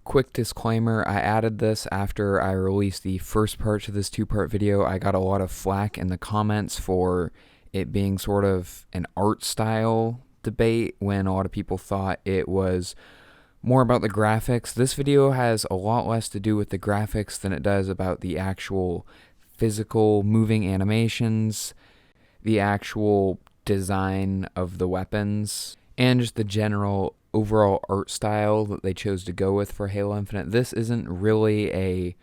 Quick disclaimer, I added this after I released the first part to this two-part video. I got a lot of flack in the comments for it being sort of an art style debate when a lot of people thought it was more about the graphics. This video has a lot less to do with the graphics than it does about the actual physical moving animations, the actual design of the weapons, and just the general overall art style that they chose to go with for Halo Infinite. This isn't really a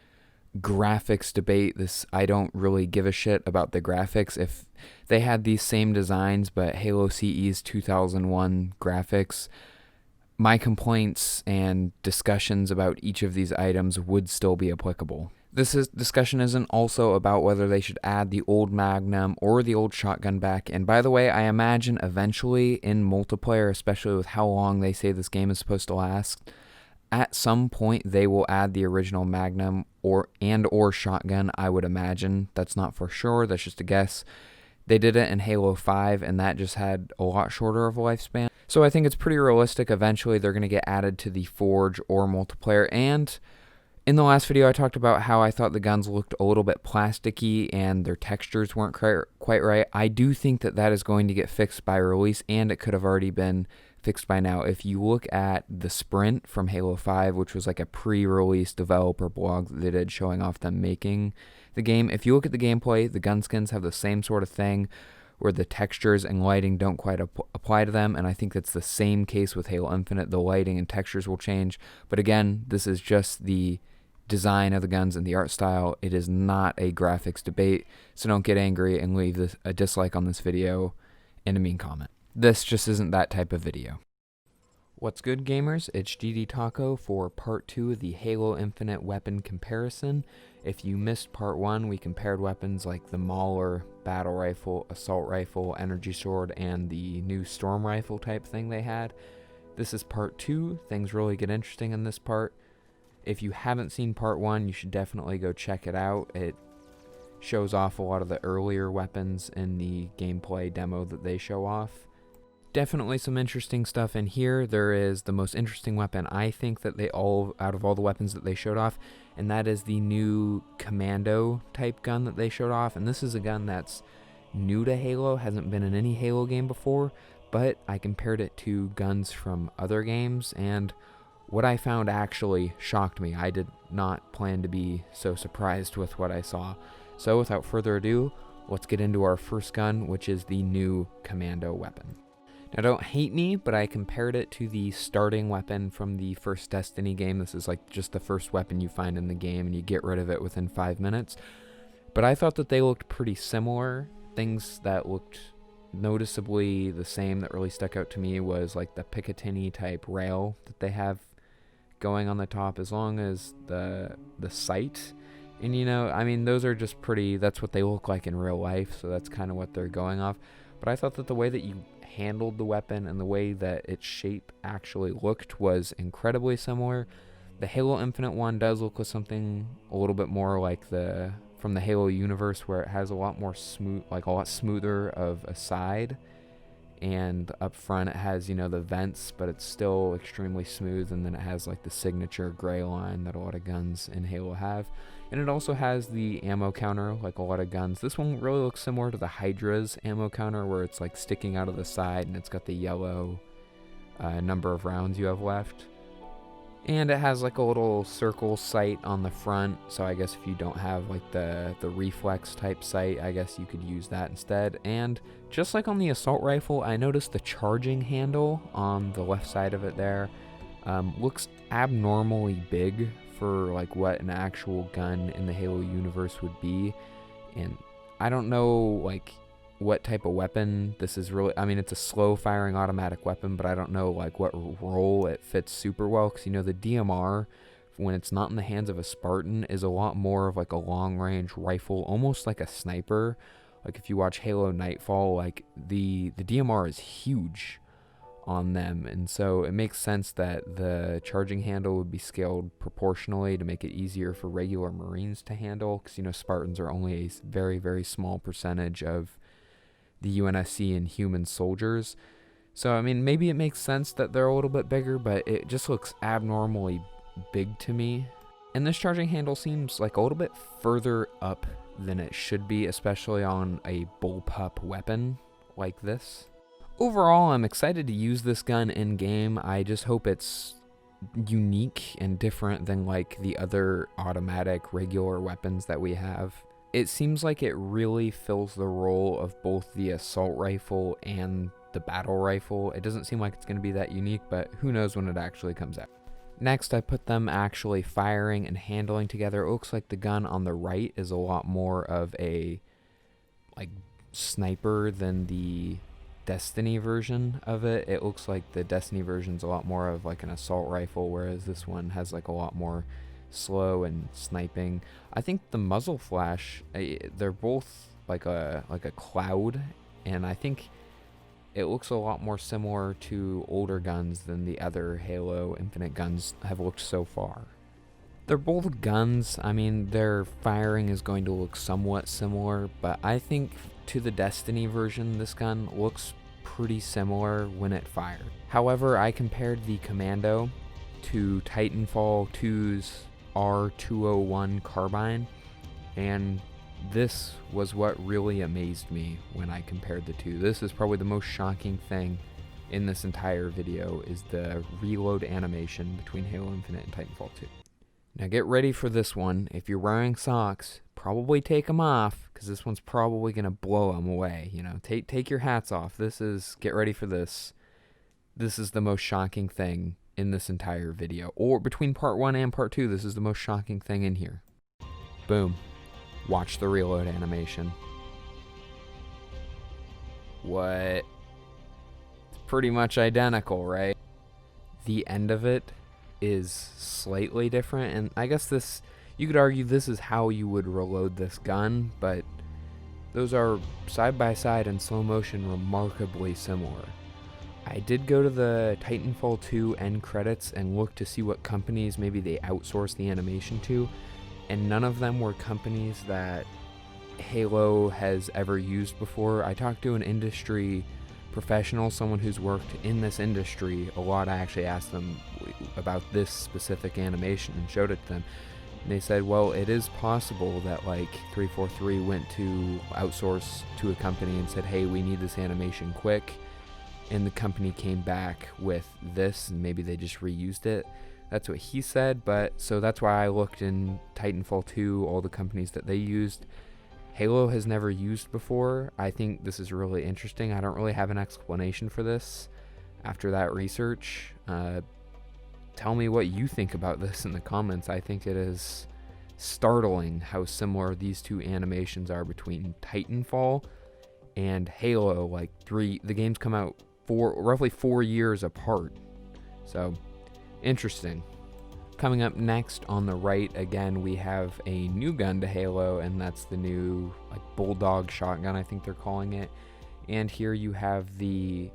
graphics debate. I don't really give a shit about the graphics. If they had these same designs but Halo CE's 2001 graphics, my complaints and discussions about each of these items would still be applicable. This discussion isn't also about whether they should add the old Magnum or the old shotgun back. And by the way, I imagine eventually in multiplayer, especially with how long they say this game is supposed to last, at some point they will add the original Magnum or shotgun, I would imagine. That's not for sure, that's just a guess. They did it in Halo 5, and that just had a lot shorter of a lifespan. So I think it's pretty realistic eventually they're going to get added to the Forge or multiplayer. And in the last video, I talked about how I thought the guns looked a little bit plasticky and their textures weren't quite right. I do think that that is going to get fixed by release, and it could have already been fixed by now. If you look at the Sprint from Halo 5, which was like a pre-release developer blog that they did showing off them making the game, if you look at the gameplay, the gun skins have the same sort of thing where the textures and lighting don't quite apply to them, and I think that's the same case with Halo Infinite. The lighting and textures will change, but again, this is just the design of the guns and the art style. It is not a graphics debate, so don't get angry and leave a dislike on this video and a mean comment. This just isn't that type of video. What's good, gamers? It's GDTaco for part 2 of the Halo Infinite weapon comparison. If you missed part 1, we compared weapons like the Mauler battle rifle, assault rifle, energy sword, and the new storm rifle type thing they had. This is part 2. Things really get interesting in this part. If you haven't seen part 1, you should definitely go check it out. It shows off a lot of the earlier weapons in the gameplay demo that they show off. Definitely some interesting stuff in here. There is the most interesting weapon, I think, that out of all the weapons that they showed off, and that is the new Commando type gun that they showed off. And this is a gun that's new to Halo, hasn't been in any Halo game before, but I compared it to guns from other games, and what I found actually shocked me. I did not plan to be so surprised with what I saw. So without further ado, let's get into our first gun, which is the new Commando weapon. Now don't hate me, but I compared it to the starting weapon from the first Destiny game. This is like just the first weapon you find in the game and you get rid of it within 5 minutes. But I thought that they looked pretty similar. Things that looked noticeably the same that really stuck out to me was like the Picatinny type rail that they have going on the top, as long as the sight. And you know, I mean, those are just pretty, that's what they look like in real life, so that's kind of what they're going off. But I thought that the way that you handled the weapon and the way that its shape actually looked was incredibly similar. The Halo Infinite one does look like something a little bit more like from the Halo universe, where it has a lot more smooth, like a lot smoother of a side, and up front it has, you know, the vents, but it's still extremely smooth, and then it has like the signature gray line that a lot of guns in Halo have. And it also has the ammo counter like a lot of guns. This one really looks similar to the Hydra's ammo counter, where it's like sticking out of the side and it's got the yellow number of rounds you have left. And it has like a little circle sight on the front, so I guess if you don't have like the reflex type sight, I guess you could use that instead. And just like on the assault rifle, I noticed the charging handle on the left side of it there looks abnormally big for like what an actual gun in the Halo universe would be. And I don't know like what type of weapon this is really. I mean, it's a slow firing automatic weapon, but I don't know like what role it fits super well, because you know the DMR, when it's not in the hands of a Spartan, is a lot more of like a long range rifle, almost like a sniper. Like if you watch Halo Nightfall, like the DMR is huge on them, and so it makes sense that the charging handle would be scaled proportionally to make it easier for regular Marines to handle, because you know Spartans are only a very, very small percentage of the UNSC and human soldiers. So I mean, maybe it makes sense that they're a little bit bigger, but it just looks abnormally big to me. And this charging handle seems like a little bit further up than it should be, especially on a bullpup weapon like this. Overall, I'm excited to use this gun in game. I just hope it's unique and different than like the other automatic regular weapons that we have. It seems like it really fills the role of both the assault rifle and the battle rifle. It doesn't seem like it's going to be that unique, but who knows when it actually comes out. Next, I put them actually firing and handling together. It looks like the gun on the right is a lot more of a like sniper than the Destiny version of it. It looks like the Destiny version's a lot more of like an assault rifle, whereas this one has like a lot more slow and sniping. I think the muzzle flash, they're both like a cloud, and I think it looks a lot more similar to older guns than the other Halo Infinite guns have looked so far. They're both guns. I mean, their firing is going to look somewhat similar, but I think to the Destiny version, this gun looks pretty similar when it fired. However, I compared the Commando to Titanfall 2's R201 carbine, and this was what really amazed me when I compared the two. This is probably the most shocking thing in this entire video, is the reload animation between Halo Infinite and Titanfall 2. Now get ready for this one. If you're wearing socks, probably take them off, because this one's probably going to blow them away. You know, take your hats off. Get ready for this. This is the most shocking thing in this entire video. Or between part 1 and part 2, this is the most shocking thing in here. Boom. Watch the reload animation. What? It's pretty much identical, right? The end of it is slightly different, and I guess this, you could argue this is how you would reload this gun, but those are side by side in slow motion remarkably similar. I did go to the Titanfall 2 end credits and look to see what companies maybe they outsourced the animation to, and none of them were companies that Halo has ever used before. I talked to an industry professional, someone who's worked in this industry a lot. I actually asked them about this specific animation and showed it to them. And they said, well, it is possible that like 343 went to outsource to a company and said, hey, we need this animation quick. And the company came back with this, and maybe they just reused it. That's what he said, but so that's why I looked in Titanfall 2, all the companies that they used. Halo has never used before. I think this is really interesting. I don't really have an explanation for this after that research. Tell me what you think about this in the comments. I think it is startling how similar these two animations are between Titanfall and Halo. Like the games come out roughly 4 years apart. So interesting. Coming up next on the right, again, we have a new gun to Halo, and that's the new like Bulldog shotgun, I think they're calling it. And here you have the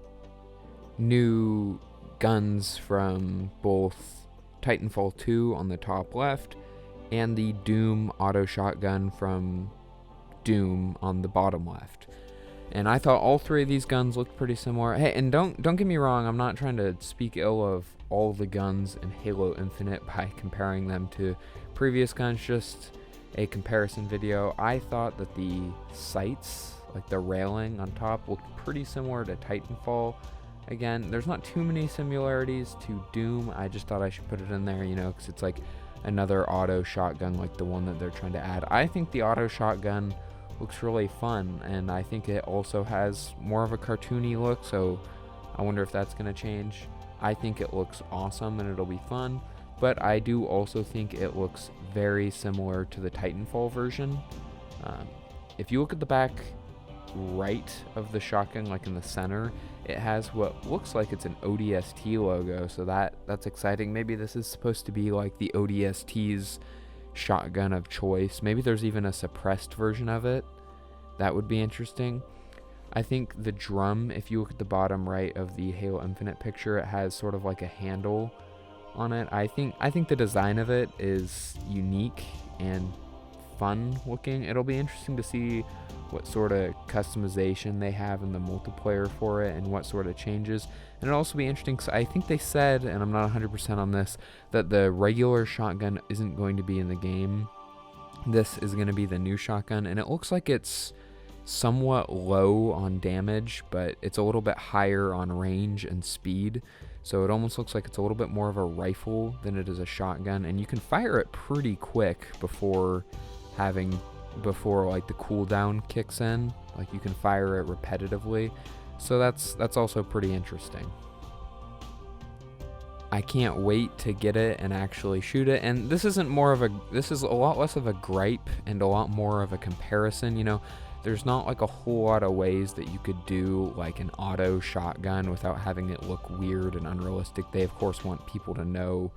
new guns from both Titanfall 2 on the top left and the Doom auto shotgun from Doom on the bottom left. And I thought all three of these guns looked pretty similar. Hey, and don't get me wrong, I'm not trying to speak ill of all the guns in Halo Infinite by comparing them to previous guns, just a comparison video. I thought that the sights, like the railing on top, looked pretty similar to Titanfall. Again, there's not too many similarities to Doom. I just thought I should put it in there, you know, because it's like another auto shotgun like the one that they're trying to add. I think the auto shotgun looks really fun, and I think it also has more of a cartoony look, so I wonder if that's going to change. I think it looks awesome and it'll be fun, but I do also think it looks very similar to the Titanfall version. If you look at the back right of the shotgun, like in the center, it has what looks like it's an ODST logo, so that's exciting. Maybe this is supposed to be like the ODST's shotgun of choice. Maybe there's even a suppressed version of it. That would be interesting. I think the drum, if you look at the bottom right of the Halo Infinite picture, it has sort of like a handle on it. I think the design of it is unique and fun looking. It'll be interesting to see what sort of customization they have in the multiplayer for it and what sort of changes. And it'll also be interesting because I think they said, and I'm not 100% on this, that the regular shotgun isn't going to be in the game. This is going to be the new shotgun, and it looks like it's somewhat low on damage, but it's a little bit higher on range and speed. So it almost looks like it's a little bit more of a rifle than it is a shotgun, and you can fire it pretty quick before like the cooldown kicks in. Like you can fire it repetitively. So that's also pretty interesting. I can't wait to get it and actually shoot it. And this is a lot less of a gripe and a lot more of a comparison, you know. There's not like a whole lot of ways that you could do like an auto shotgun without having it look weird and unrealistic. They of course want people to know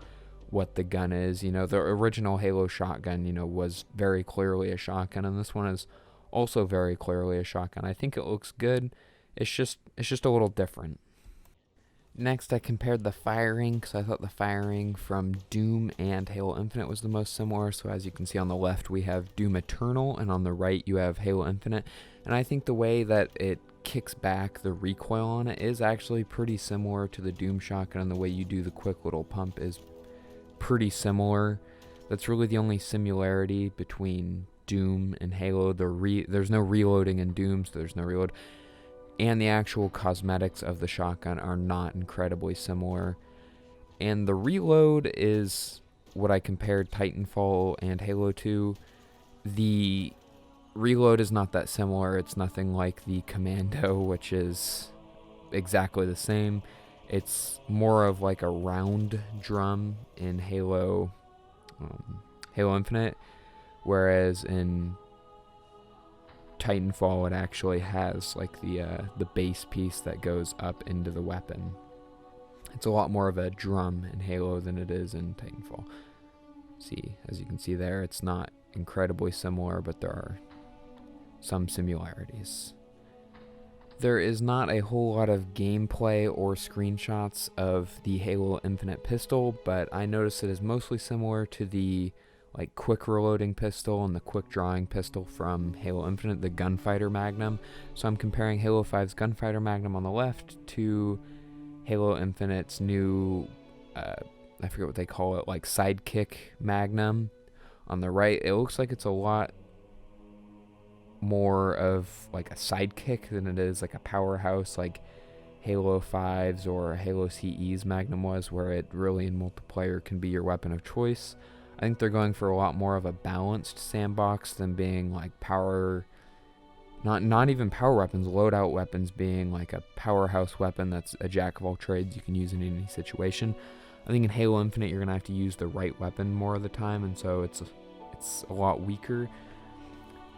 what the gun is. You know, the original Halo shotgun, you know, was very clearly a shotgun, and this one is also very clearly a shotgun. I think it looks good. It's just a little different. Next, I compared the firing because I thought the firing from Doom and Halo Infinite was the most similar. So as you can see on the left, we have Doom Eternal, and on the right, you have Halo Infinite. And I think the way that it kicks back, the recoil on it, is actually pretty similar to the Doom shotgun, and the way you do the quick little pump is pretty similar. That's really the only similarity between Doom and Halo. There's no reloading in Doom, so there's no reload. And the actual cosmetics of the shotgun are not incredibly similar. And the reload is what I compared Titanfall and Halo to. The reload is not that similar. It's nothing like the Commando, which is exactly the same. It's more of like a round drum in Halo Infinite, whereas in Titanfall, it actually has like the base piece that goes up into the weapon. It's a lot more of a drum in Halo than it is in Titanfall. See, as you can see there, it's not incredibly similar, but there are some similarities. There is not a whole lot of gameplay or screenshots of the Halo Infinite pistol, but I noticed it is mostly similar to the like quick reloading pistol and the quick drawing pistol from Halo Infinite, the Gunfighter Magnum. So I'm comparing Halo 5's Gunfighter Magnum on the left to Halo Infinite's new, I forget what they call it, like sidekick Magnum on the right. It looks like it's a lot more of like a sidekick than it is like a powerhouse like Halo 5's or Halo CE's Magnum was, where it really in multiplayer can be your weapon of choice. I think they're going for a lot more of a balanced sandbox than being like not even power weapons, loadout weapons being like a powerhouse weapon that's a jack of all trades you can use in any situation. I think in Halo Infinite you're gonna have to use the right weapon more of the time, and so it's a lot weaker.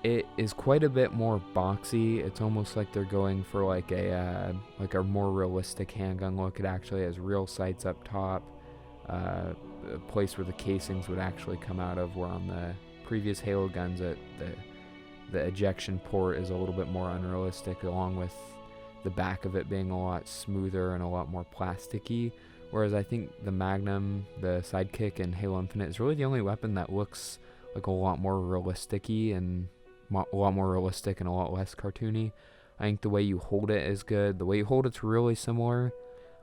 It is quite a bit more boxy. It's almost like they're going for like a more realistic handgun look. It actually has real sights up top. A place where the casings would actually come out of, where on the previous Halo guns the ejection port is a little bit more unrealistic, along with the back of it being a lot smoother and a lot more plasticky. Whereas I think the Magnum, the sidekick in Halo Infinite, is really the only weapon that looks like a lot more realistic-y and a lot more realistic and a lot less cartoony. I think the way you hold it is good. The way you hold it's really similar.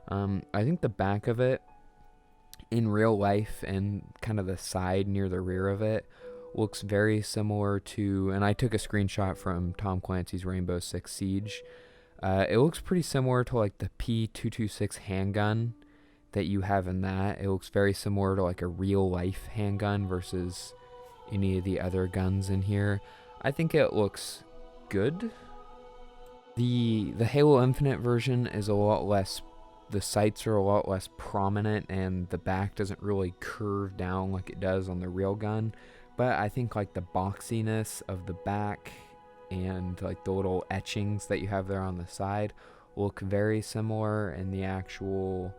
I think the back of it in real life and kind of the side near the rear of it looks very similar to, and I took a screenshot from Tom Clancy's Rainbow Six Siege. It looks pretty similar to like the P226 handgun that you have in that. It looks very similar to like a real life handgun versus any of the other guns in here. I think it looks good. The Halo Infinite version is a lot less, the sights are a lot less prominent, and the back doesn't really curve down like it does on the real gun. But I think like the boxiness of the back and like the little etchings that you have there on the side look very similar, and the actual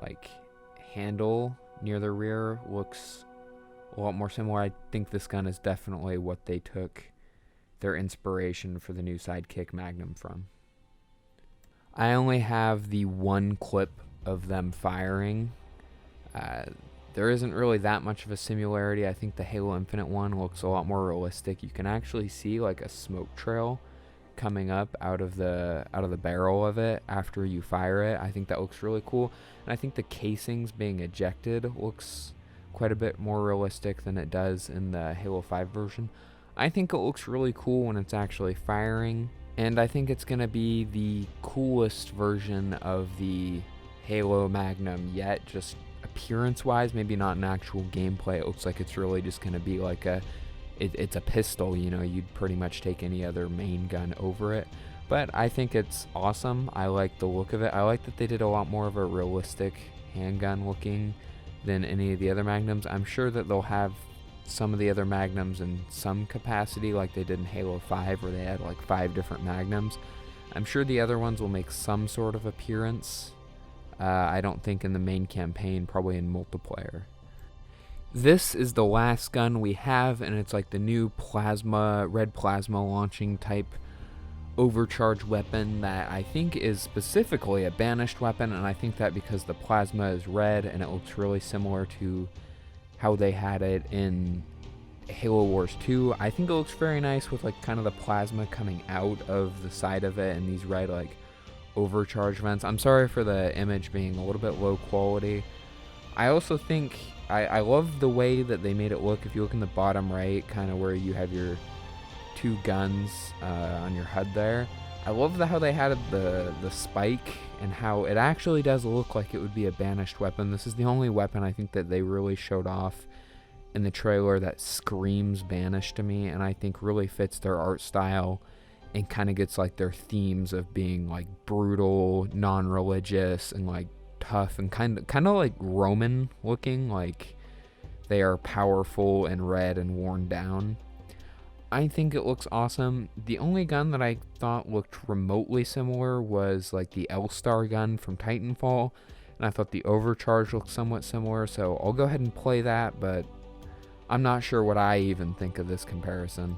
like handle near the rear looks a lot more similar. I think this gun is definitely what they took their inspiration for the new sidekick Magnum from. I only have the one clip of them firing. there isn't really that much of a similarity. I think the Halo Infinite one looks a lot more realistic. You can actually see like a smoke trail coming up out of the barrel of it after you fire it. I think that looks really cool, and I think the casings being ejected looks quite a bit more realistic than it does in the Halo 5 version. I think it looks really cool when it's actually firing, and I think it's gonna be the coolest version of the Halo Magnum yet, just appearance wise. Maybe not in actual gameplay. It looks like it's really just gonna be like it's a pistol, you know. You'd pretty much take any other main gun over it, but I think it's awesome. I like the look of it. I like that they did a lot more of a realistic handgun looking than any of the other Magnums. I'm sure that they'll have some of the other Magnums in some capacity like they did in Halo 5, where they had like 5 different Magnums. I'm sure the other ones will make some sort of appearance. I don't think in the main campaign, probably in multiplayer. This is the last gun we have, and it's like the new red plasma launching type overcharge weapon that I think is specifically a banished weapon, and I think that because the plasma is red and it looks really similar to how they had it in Halo Wars 2. I think it looks very nice with like kind of the plasma coming out of the side of it and these red like overcharge vents. I'm sorry for the image being a little bit low quality. I also think I love the way that they made it look. If you look in the bottom right, kind of where you have your 2 guns on your HUD there, I love how they had the spike and how it actually does look like it would be a banished weapon. This is the only weapon I think that they really showed off in the trailer that screams banished to me, and I think really fits their art style and kind of gets like their themes of being like brutal, non-religious, and like tough, and kind of like Roman looking, like they are powerful and red and worn down. I think it looks awesome. The only gun that I thought looked remotely similar was like the L-Star gun from Titanfall, and I thought the overcharge looked somewhat similar, so I'll go ahead and play that, but I'm not sure what I even think of this comparison.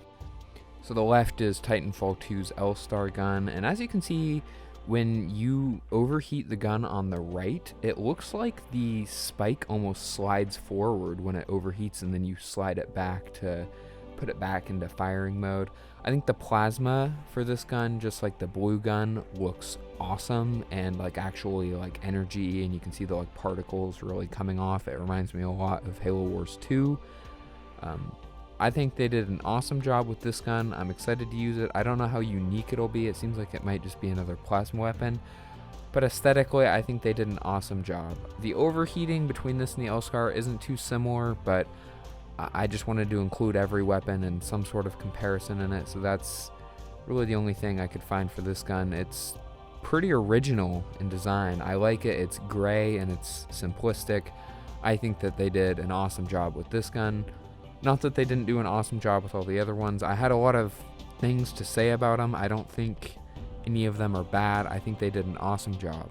So the left is Titanfall 2's L-Star gun, and as you can see, when you overheat the gun on the right, it looks like the spike almost slides forward when it overheats, and then you slide it back to put it back into firing mode. I think the plasma for this gun, just like the blue gun, looks awesome and like actually like energy, and you can see the like particles really coming off. It reminds me a lot of Halo Wars 2. I think they did an awesome job with this gun. I'm excited to use it. I don't know how unique it'll be. It seems like it might just be another plasma weapon, but aesthetically I think they did an awesome job. The overheating between this and the L-Scar isn't too similar, but I just wanted to include every weapon and some sort of comparison in it, so that's really the only thing I could find for this gun. It's pretty original in design. I like it. It's gray and it's simplistic. I think that they did an awesome job with this gun. Not that they didn't do an awesome job with all the other ones. I had a lot of things to say about them. I don't think any of them are bad. I think they did an awesome job.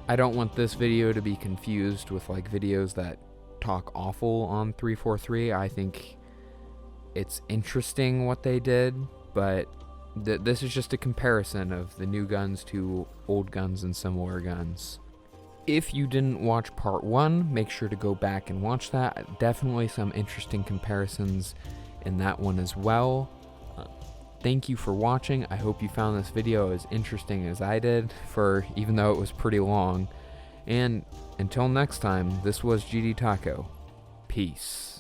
I don't want this video to be confused with like videos that talk awful on 343. I think it's interesting what they did, but this is just a comparison of the new guns to old guns and similar guns. If you didn't watch part 1, make sure to go back and watch that. Definitely some interesting comparisons in that one as well. Thank you for watching. I hope you found this video as interesting as I did, even though it was pretty long. And until next time, this was GDTaco. Peace.